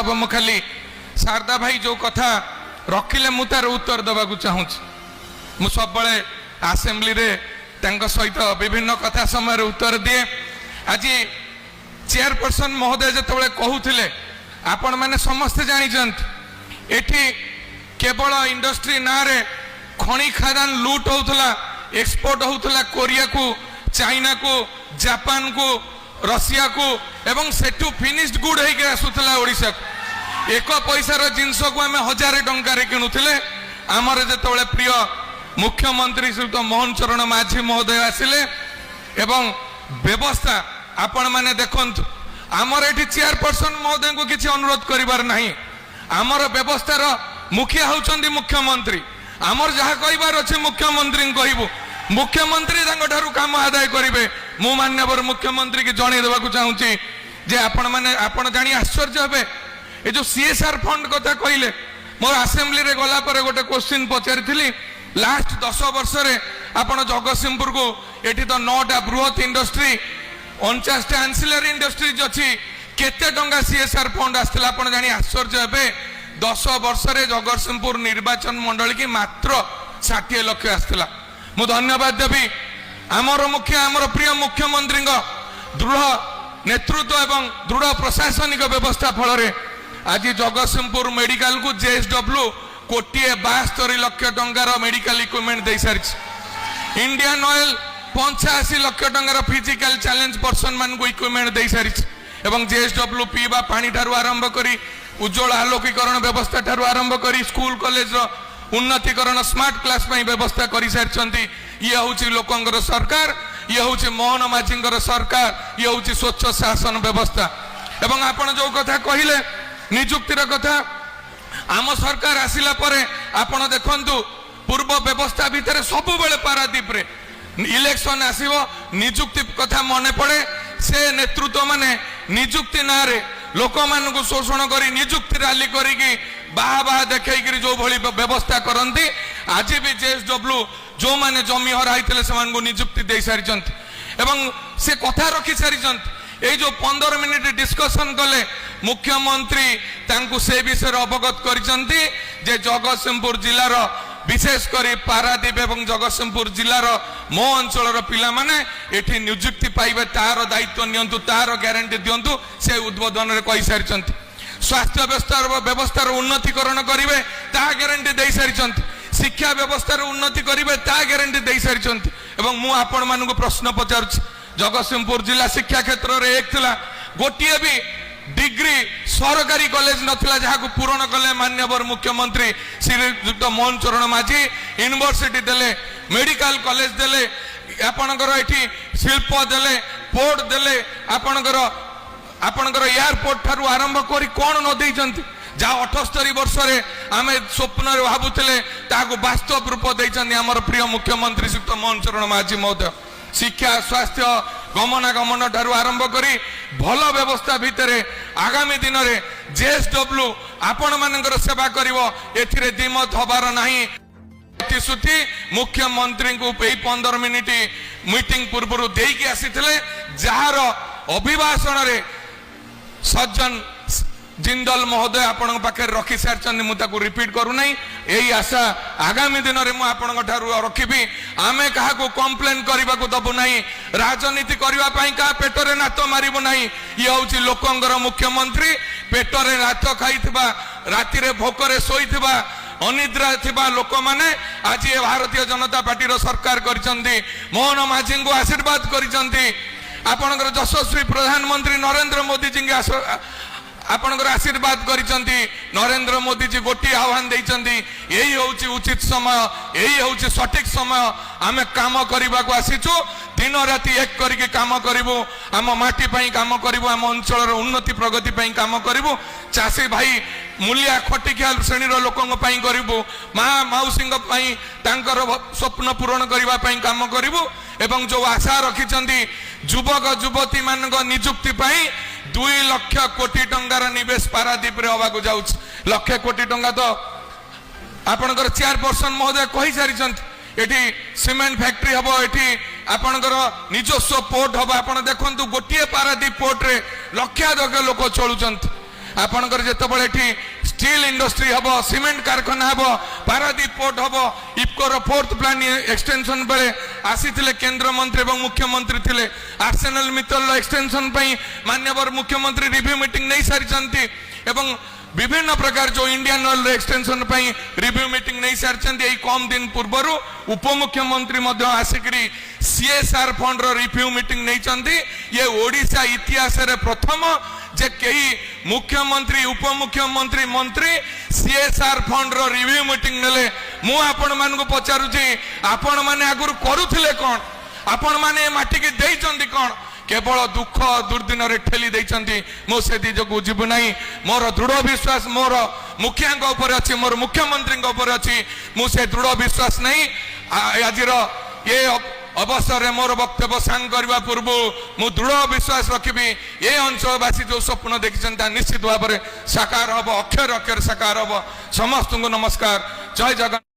मु खाली शारदा भाई जो कथा रखिले मु तार उत्तर देवा चाहूँ मु सब आसेम्बली रे सहित विभिन्न कथा समय उत्तर दिए। आज चेयरपर्सन महोदय जो कहते आपण मैंने समस्ते जानते एठी केवल इंडस्ट्री ना रे खणी खादान लूट होता एक्सपोर्ट होता कोरिया को चाइना को जापान को रशिया को एवं सेठू फिनिश्ड गुड होकर आसूला ओडिशा को एक पैसार जिनस को आम 1000 टंकार किणुले आमर जो प्रिय मुख्यमंत्री श्रीयुत मोहन चरण माझी महोदय आसिले एवं व्यवस्था आपण मैंने देखंतु आमर एठी चेयरपर्सन महोदय को किसी अनुरोध करिवार नहीं आमर व्यवस्थार मुखिया होचंदी मुख्यमंत्री आमर जहाँ कहबार अच्छे मुख्यमंत्री कहबू मुख्यमंत्री काम आदाय करेंगे मु मान्यवर मुख्यमंत्री की जन देवा चाहूँगी जे आपण मैंने आपण जानी आश्चर्य हे ये जो सीएसआर फंड कथा कहले मोर आसेम्बली रे गला पर गोटे क्वेश्चन पचारि लास्ट 10 वर्ष रे आपण जगतसिंहपुर को एठी तो 9टा बृहत इंडस्ट्री 49टा एंसिलरी इंडस्ट्रीज अच्छी केते टंका सीएसआर फंड आसला आपण जानी आश्चर्य हे 10 वर्ष रे जगतसिंहपुर निर्वाचन मंडल की मात्र 60 लाख आसला। मु धन्यवाद देवी आमर मुख्य आमर प्रिय मुख्यमंत्री दृढ़ नेतृत्व एवं दृढ़ प्रशासनिक व्यवस्था फल आज जगतसिंहपुर मेडिकल को जेएसडब्ल्यू 1,72 लाख टंकार मेडिकल इक्विपमेंट दे सारी इंडियन ऑयल 85 लाख टंकार फिजिकल चैलेंज पर्सन मान को इक्विपमेंट दे सारी एवं जेएसडब्ल्यू पीवा पानी ठारू आरंभ करी उज्जवल आलोकीकरण व्यवस्था ठारू आरंभ करी स्कूल कॉलेज उन्नतीकरण स्मार्ट क्लास व्यवस्था कर सारी ये हूँ लोकंर सरकार ये हूँ मोहन माझी सरकार ये हूँ स्वच्छ शासन व्यवस्था एवं आपण जो कथा कहले निजुक्तिर कथा आम सरकार आसिला परे आपण देखंतु पूर्व व्यवस्था भितर सब बेले पारादीप रे इलेक्शन आसीबो निजुक्ति कथा मने पड़े से नेतृत्व माने निजुक्ति ना रे लोक मान को शोषण करी निजुक्ति रैली करी बाहा बाहा देखई जो भली व्यवस्था करती आज भी जेएसडब्ल्यू जो माने जमी हराई से निजुक्ति दे सारी एवं से कथा रखी सारी ये जो 15 मिनिट डिस्कशन कले मुख्यमंत्री तांकु से विषय अवगत करिसंती जे जगतसिंहपुर जिलार विशेषकर पारादीप एवं जगतसिंहपुर जिलार मो अंचल पिला माने एठी नियुक्ति पाइबे तार दायित्व नियंतु तार ग्यारंटी दियंतु से उद्बोधन रे कहि सारिसंती स्वास्थ्य व्यवस्थार उन्नतीकरण करेंगे ता ग्यारंटी दे सारी शिक्षा व्यवस्थार उन्नति करेंगे ता ग्यारंटी दे सारी एवं मु आपण मानक प्रश्न पचारुछि जगतसिंहपुर जिला शिक्षा क्षेत्र रे एक थिला गोटिए भी डिग्री सरकारी कॉलेज नथिला जहां पूरण कले मान्यवर मुख्यमंत्री श्रीयुक्त मोहन चरण माझी यूनिवर्सिटी देले मेडिकल कॉलेज देले आपणकर एठी शिल्प देले पोर्ट देले आपणकर एयरपोर्ट ठारू आरंभ करी कौन न देइचंती जहाँ 78 वर्ष रे आमे स्वप्न रे भाबुतले ताको वास्तव रूप देइचंती हमर प्रिय मुख्यमंत्री श्रीयुक्त मोहन चरण माझी महोदय शिक्षा स्वास्थ्य गमनागमन ठारू आरंभ करी भल व्यवस्था भितर आगामी दिन में जेएसडब्ल्यू आपण मानकर सेवा करिवो एथिरे दिमत हबार नाही प्रतिश्रुति मुख्यमंत्री को 15 मिनिट मीटिंग पूर्व देकी आसीथिले जार अभिभाषण रे सज्जन जिंदल महोदय आपण पाखे रखी सारी मुझे रिपीट करू नहीं यही आशा आगामी दिन में मुझे रखी आमे क्या कंप्लेन करने को दबू नहीं राजनीति करने क्या पेटरे नात मारू नहीं ये हूँ लोकंर मुख्यमंत्री पेटरे नात खाई राति भोकरे शोईथिबा अनिद्रा थिबा लोक माने आज ये भारतीय जनता पार्टी सरकार करिसंती मोहन माझी को आशीर्वाद करिसंती आपणकर यशस्वी प्रधानमंत्री नरेंद्र मोदी जी आपणकर आशीर्वाद करिसंती नरेंद्र मोदी जी गोटी आह्वान देइसंती यही होउची उचित समय यही होउची सठिक समय आमे काम करबा को आसीछु दिन राति एक करके काम करिवो आम माटी पई काम करिवो आम अंचल उन्नति प्रगति पई काम करिवो चाषी भाई मूल्य खटिकिया श्रेणीर लोकंग पई करिवो माँ मौसी पई तांकर स्वप्न पूरण करबा पई काम करिवो एवं जो आशा रखिसंती युवक युवती मानक नियुक्ति पई 2 लाख कोटी टंकार निवेश पारादीप रे हवा को जाउछ लाख कोटी टंका तो आपनकर चेयरपर्सन महोदय कहि सारिसंती एठी सीमेंट फैक्ट्री हबो एठी आपनकर निजस्व पोर्ट हबो आपण देखंतु गोटिए पारादीप पोर्ट रे लक्षाधिक लोक चलुचंती आपणकर जेतबळे एठी स्टील इंडस्ट्री हबो सीमेंट कारखाना हबो पारादीप पोर्ट हबो इफकोर फोर्थ प्लान एक्सटेंशन बेले आसीथिले केंद्र मंत्री एवं मुख्यमंत्री थिले आर्सेनल मित्तल एक्सटेंशन पई माननीय मुख्यमंत्री रिव्यू मीटिंग नहीं सारी एवं विभिन्न प्रकार जो इंडियन ऑयल एक्सटेंशन पई रिव्यू मीटिंग नहीं सारी कम दिन पूर्वर उपमुख्यमंत्री आसिकी सीएसआर फंड रिव्यू मीटिंग नहीं ये ओडिशा इतिहास रे प्रथम जे कई मुख्यमंत्री उपमुख्यमंत्री मंत्री सीएसआर फंड रिव्यू मीटिंग नेले मु आपण मानकु पचारुची आपण माने आगुरु करूथिले कोन आपण माने माटी के देइचंदी कोन केवल दुख दुर्दिन रे ठेली देइचंदी मो सेदी जगु जीव नाही मोर दृढ़ विश्वास मोर मुखिया ऊपर अछि मोर मुख्यमंत्री ऊपर अछि मु से दृढ़ विश्वास नहीं आजिर ये अवसर में मोर वक्तव्य सांग करने पूर्व मु दृढ़ विश्वास रखी ये अंचलवासी जो स्वप्न देखी निश्चित भाव में साकार हम अक्षर अक्षर साकार हम समस्त को नमस्कार जय जगन्नाथ।